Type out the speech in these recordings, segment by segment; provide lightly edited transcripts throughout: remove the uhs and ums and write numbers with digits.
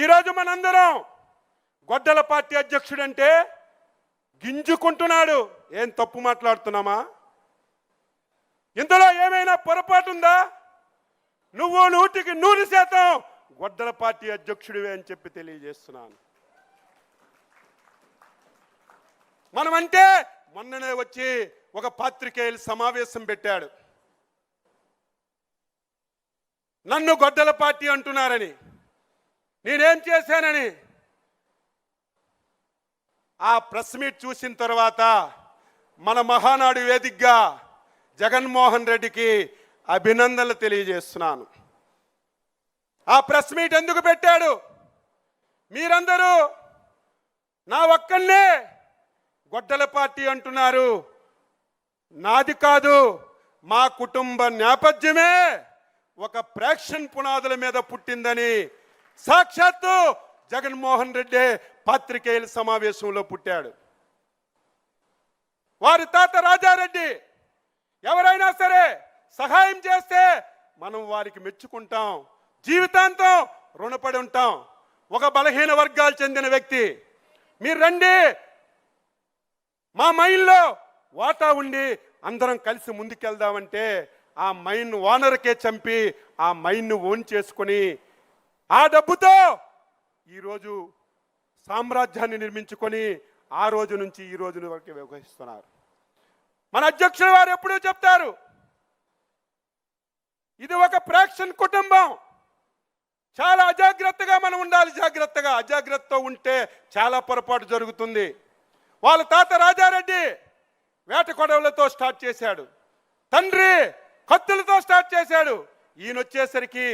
ఈరోజు మనందరం గొడ్డల పార్టీ అధ్యక్షుడంటే గింజుకుంటున్నాడు. ఏం తప్పు మాట్లాడుతున్నామా? ఇందులో ఏమైనా పొరపాటు ఉందా? నువ్వు 100% గొడ్డల పార్టీ అధ్యక్షుడివే అని చెప్పి తెలియజేస్తున్నాను. మనమంటే మొన్ననే వచ్చి ఒక పాత్రికేయుల సమావేశం పెట్టాడు. నన్ను గొడ్డల పార్టీ అంటున్నారని, నేనేం చేశానని. ఆ ప్రెస్ మీట్ చూసిన తర్వాత మన మహానాడు వేదికగా జగన్మోహన్ రెడ్డికి అభినందనలు తెలియజేస్తున్నాను. ఆ ప్రెస్ మీట్ ఎందుకు పెట్టాడు? మీరందరూ నా ఒక్కళ్ళే గొడ్డల పార్టీ అంటున్నారు. నాది కాదు, మా కుటుంబ నేపథ్యమే ఒక ప్రేక్షణ పునాదుల మీద పుట్టిందని సాక్షాత్తు జగన్మోహన్ రెడ్డి పాత్రికేయుల సమావేశంలో పుట్టాడు. వారి తాత రాజారెడ్డి ఎవరైనా సరే సహాయం చేస్తే మనం వారికి మెచ్చుకుంటాం, జీవితాంతం రుణపడి ఉంటాం. ఒక బలహీన వర్గాలు చెందిన వ్యక్తి మీరు రండి, మా మైన్లో వాటా ఉండి అందరం కలిసి ముందుకెళ్దామంటే ఆ మైన్ ఓనర్కే చంపి ఆ మైన్ను ఓన్ చేసుకొని ఆ డబ్బుతో ఈరోజు సామ్రాజ్యాన్ని నిర్మించుకొని ఆ రోజు నుంచి ఈ రోజు వరకు వ్యవహరిస్తున్నారు. మన అధ్యక్షుల వారు ఎప్పుడూ చెప్తారు, ఇది ఒక ప్రేక్షణ కుటుంబం. చాలా అజాగ్రత్తగా మనం ఉండాలి. అజాగ్రత్తతో ఉంటే చాలా పొరపాటు జరుగుతుంది. వాళ్ళ తాత రాజారెడ్డి వేట కొడవలతో స్టార్ట్ చేశాడు, తండ్రి కత్తులతో స్టార్ట్ చేశాడు. ఈయన వచ్చేసరికి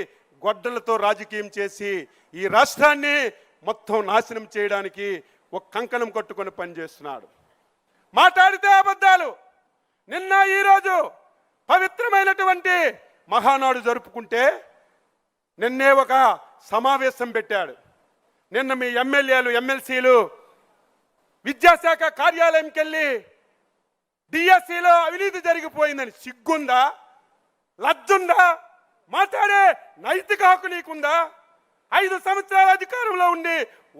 గొడ్డలతో రాజకీయం చేసి ఈ రాష్ట్రాన్ని మొత్తం నాశనం చేయడానికి ఒక కంకణం కట్టుకొని పనిచేస్తున్నాడు. మాట్లాడితే అబద్ధాలు. నిన్న ఈరోజు పవిత్రమైనటువంటి మహానాడు జరుపుకుంటే నిన్నే ఒక సమావేశం పెట్టాడు. నిన్న మీ ఎమ్మెల్యేలు ఎమ్మెల్సీలు విద్యాశాఖ కార్యాలయంకి వెళ్ళి డిఎస్సిలో అవినీతి జరిగిపోయిందని సిగ్గుందా, లజ్జుందా, మాట్లాడే నైతిక హక్కు నీకుందా? 5 సంవత్సరాల అధికారంలో ఉండి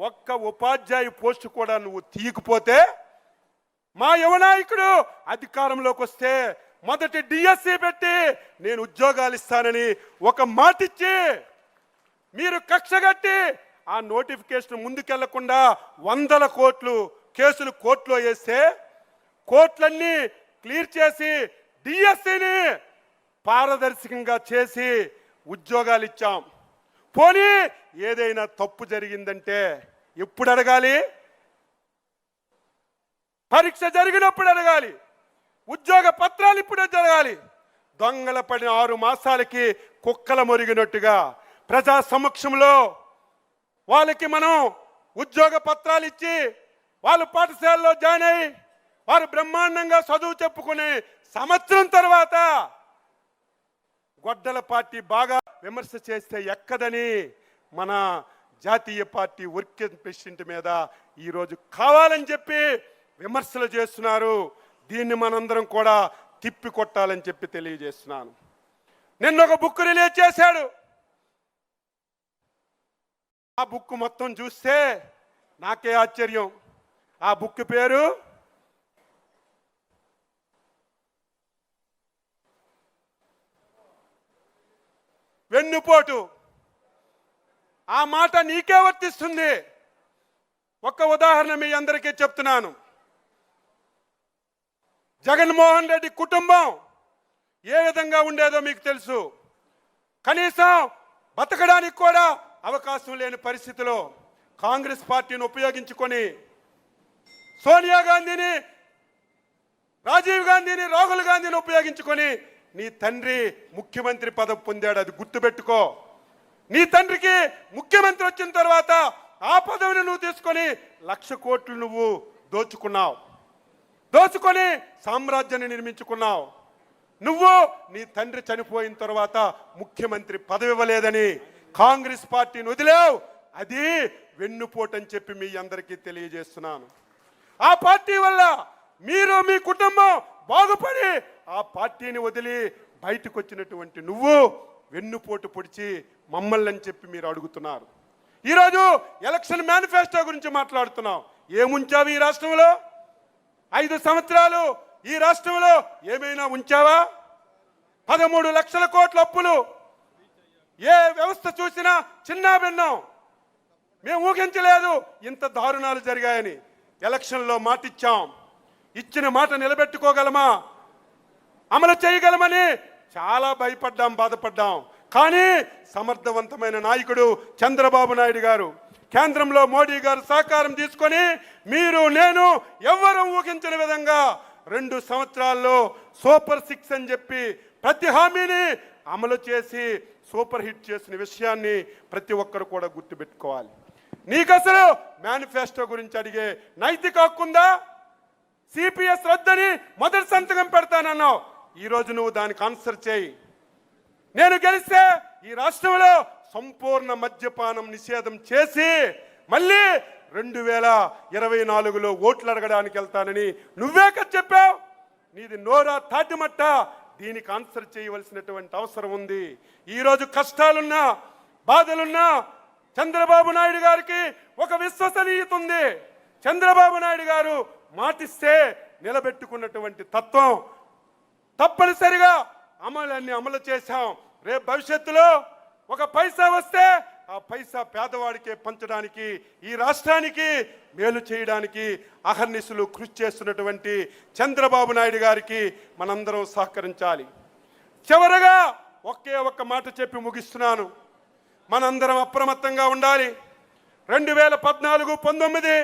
ఒక్క ఉపాధ్యాయు పోస్టు కూడా నువ్వు తీయకపోతే, మా యువ నాయకుడు అధికారంలోకి వస్తే మొదటి డిఎస్సి పెట్టి నేను ఉద్యోగాలు ఇస్తానని ఒక మాటిచ్చి మీరు కక్షగట్టి ఆ నోటిఫికేషన్ ముందుకెళ్లకుండా 100 కోట్లు కేసులు కోర్టులో వేస్తే కోర్టులన్నీ క్లియర్ చేసి డిఎస్సిని పారదర్శకంగా చేసి ఉద్యోగాలు ఇచ్చాం. పోనీ ఏదైనా తప్పు జరిగిందంటే ఎప్పుడు అడగాలి? పరీక్ష జరిగినప్పుడు అడగాలి. ఉద్యోగ పత్రాలు ఇప్పుడే జరగాలి. దొంగల పడిన 6 మాసాలకి కుక్కల మొరిగినట్టుగా ప్రజా సమక్షంలో వాళ్ళకి మనం ఉద్యోగ పత్రాలు ఇచ్చి వాళ్ళు పాఠశాలలో జాయిన్ అయ్యి వారు బ్రహ్మాండంగా చదువు చెప్పుకుని సంవత్సరం తర్వాత గొడ్డల పార్టీ బాగా విమర్శ చేస్తే ఎక్కదని మన జాతీయ పార్టీ వర్కింగ్ ప్రెసిడెంట్ మీద ఈరోజు కావాలని చెప్పి విమర్శలు చేస్తున్నారు. దీన్ని మనందరం కూడా తిప్పి కొట్టాలని చెప్పి తెలియజేస్తున్నాను. నిన్న ఒక బుక్ రిలీజ్ చేశాడు. ఆ బుక్ మొత్తం చూస్తే నాకే ఆశ్చర్యం. ఆ బుక్ పేరు వెన్నుపోటు. ఆ మాట నీకే వర్తిస్తుంది. ఒక్క ఉదాహరణ మీ అందరికీ చెప్తున్నాను. జగన్మోహన్ రెడ్డి కుటుంబం ఏ విధంగా ఉండేదో మీకు తెలుసు. కనీసం బతకడానికి కూడా అవకాశం లేని పరిస్థితిలో కాంగ్రెస్ పార్టీని ఉపయోగించుకొని సోనియా గాంధీని, రాజీవ్ గాంధీని, రాహుల్ గాంధీని ఉపయోగించుకొని నీ తండ్రి ముఖ్యమంత్రి పదవి పొందాడు. అది గుర్తుపెట్టుకో. నీ తండ్రికి ముఖ్యమంత్రి వచ్చిన తర్వాత ఆ పదవిని నువ్వు తీసుకొని 1,00,000 కోట్లు నువ్వు దోచుకొని సామ్రాజ్యాన్ని నిర్మించుకున్నావు. నువ్వు నీ తండ్రి చనిపోయిన తర్వాత ముఖ్యమంత్రి పదవి ఇవ్వలేదని కాంగ్రెస్ పార్టీని వదిలేవు. అది వెన్నుపోటు అని చెప్పి మీ అందరికీ తెలియజేస్తున్నాను. ఆ పార్టీ వల్ల మీరు మీ కుటుంబం బాగుపడి ఆ పార్టీని వదిలి బయటకు వచ్చినటువంటి నువ్వు వెన్నుపోటు పొడిచి మమ్మల్ని అని చెప్పి మీరు అడుగుతున్నారు. ఈరోజు ఎలక్షన్ మేనిఫెస్టో గురించి మాట్లాడుతున్నాం. ఏముంచావు ఈ రాష్ట్రంలో? 5 సంవత్సరాలు ఈ రాష్ట్రంలో ఏమైనా ఉంచావా? 13 లక్షల కోట్ల అప్పులు. ఏ వ్యవస్థ చూసినా చిన్న భిన్నం. మేము ఊహించలేదు ఇంత దారుణాలు జరిగాయని. ఎలక్షన్లో మాటిచ్చాం, ఇచ్చిన మాట నిలబెట్టుకోగలమా, అమలు చేయగలమని చాలా భయపడ్డాం, బాధపడ్డాం. కానీ సమర్థవంతమైన నాయకుడు చంద్రబాబు నాయుడు గారు, కేంద్రంలో మోడీ గారు సహకారం తీసుకొని మీరు నేను ఎవ్వరూ ఊహించని విధంగా 2 సంవత్సరాల్లో సూపర్ 6 అని చెప్పి ప్రతి హామీని అమలు చేసి సూపర్ హిట్ చేసిన విషయాన్ని ప్రతి ఒక్కరు కూడా గుర్తుపెట్టుకోవాలి. నీకు అసలు మేనిఫెస్టో గురించి అడిగే నైతిక హక్కుందా? సిపిఎస్ రద్దని మొదటి సంతకం పెడతానన్నావు. ఈరోజు నువ్వు దానికి ఆన్సర్ చేయి. నేను గెలిస్తే ఈ రాష్ట్రంలో సంపూర్ణ మద్యపానం నిషేధం చేసి మళ్ళీ 2024లో ఓట్లు అడగడానికి వెళ్తానని నువ్వే కదా చెప్పావు. నీది నోరా తాటిమట్ట. దీనికి ఆన్సర్ చేయవలసినటువంటి అవసరం ఉంది. ఈరోజు కష్టాలున్నా బాధలున్నా చంద్రబాబు నాయుడు గారికి ఒక విశ్వసనీయత ఉంది. చంద్రబాబు నాయుడు గారు మాటిస్తే నిలబెట్టుకున్నటువంటి తత్వం. తప్పనిసరిగా అమలు చేశాం. రేపు భవిష్యత్తులో ఒక పైసా వస్తే ఆ పైసా పేదవాడికే పంచడానికి, ఈ రాష్ట్రానికి మేలు చేయడానికి అహర్నిశలు కృషి చేస్తున్నటువంటి చంద్రబాబు నాయుడు గారికి మనందరం సహకరించాలి. చివరగా ఒకే ఒక్క మాట చెప్పి ముగిస్తున్నాను. మనందరం అప్రమత్తంగా ఉండాలి. 2014-19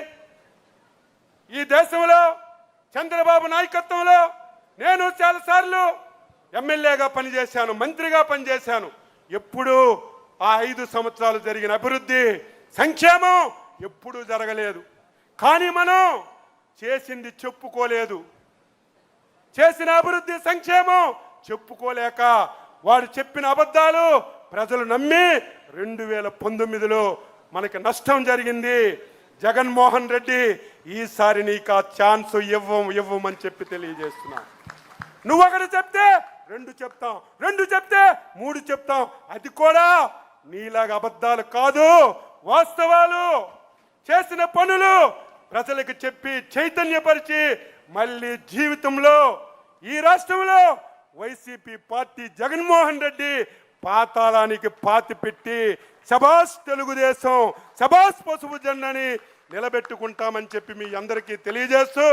ఈ దేశంలో చంద్రబాబు నాయకత్వంలో నేను చాలాసార్లు ఎమ్మెల్యేగా పనిచేశాను, మంత్రిగా పనిచేశాను. ఎప్పుడూ ఆ 5 సంవత్సరాలు జరిగిన అభివృద్ధి సంక్షేమం ఎప్పుడూ జరగలేదు. కానీ మనం చేసింది చెప్పుకోలేదు. చేసిన అభివృద్ధి సంక్షేమం చెప్పుకోలేక వాడు చెప్పిన అబద్ధాలు ప్రజలు నమ్మి 2019లో మనకి నష్టం జరిగింది. జగన్మోహన్ రెడ్డి ఈసారి నీకు ఆ ఛాన్స్ ఇవ్వమని చెప్పి తెలియజేస్తున్నా. నువ్వు ఒకటి చెప్తే 2 చెప్తాం, 2 చెప్తే 3 చెప్తాం. అది కూడా నీలాగా అబద్ధాలు కాదు, వాస్తవాలు. చేసిన పనులు ప్రజలకు చెప్పి చైతన్యపరిచి మళ్ళీ జీవితంలో ఈ రాష్ట్రంలో వైసీపీ పార్టీ జగన్మోహన్ రెడ్డి పాతాళానికి పాతి పెట్టి శబాస్ తెలుగుదేశం, శబాస్ పసుపు జెండాని నిలబెట్టుకుంటామని చెప్పి మీ అందరికీ తెలియజేస్తూ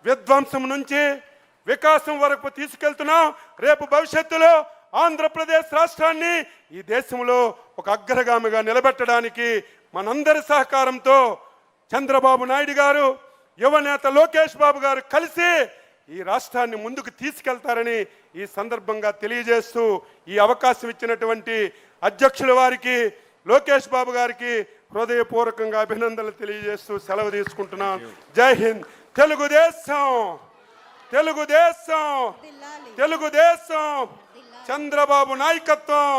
విధ్వంసం నుంచి వికాసం వరకు తీసుకెళ్తున్నాం. రేపు భవిష్యత్తులో ఆంధ్రప్రదేశ్ రాష్ట్రాన్ని ఈ దేశంలో ఒక అగ్రగామిగా నిలబెట్టడానికి మనందరి సహకారంతో చంద్రబాబు నాయుడు గారు, యువనేత లోకేష్ బాబు గారు కలిసి ఈ రాష్ట్రాన్ని ముందుకు తీసుకెళ్తారని ఈ సందర్భంగా తెలియజేస్తూ ఈ అవకాశం ఇచ్చినటువంటి అధ్యక్షుల వారికి, లోకేష్ బాబు గారికి హృదయపూర్వకంగా అభినందనలు తెలియజేస్తూ సెలవు తీసుకుంటున్నాను. జై హింద్. తెలుగుదేశం, తెలుగుదేశం, తెలుగుదేశం. చంద్రబాబు నాయకత్వం,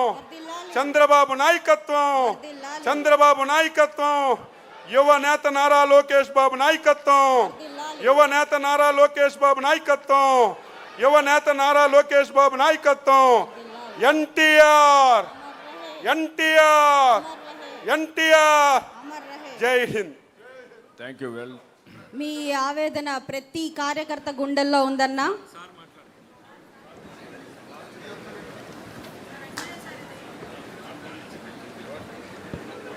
చంద్రబాబు నాయకత్వం, చంద్రబాబు నాయకత్వం. యువ నేత నారా లోకేష్ బాబు నాయకత్వం, యువ నేత నారా లోకేష్ బాబు నాయకత్వం, యువ నేత నారా లోకేష్ బాబు నాయకత్వం. ఎన్టీఆర్, ఎన్టీఆర్, ఎన్టీఆర్. జై హింద్. Thank you. మీ ఆవేదన ప్రతి కార్యకర్త గుండెల్లో ఉందన్నా.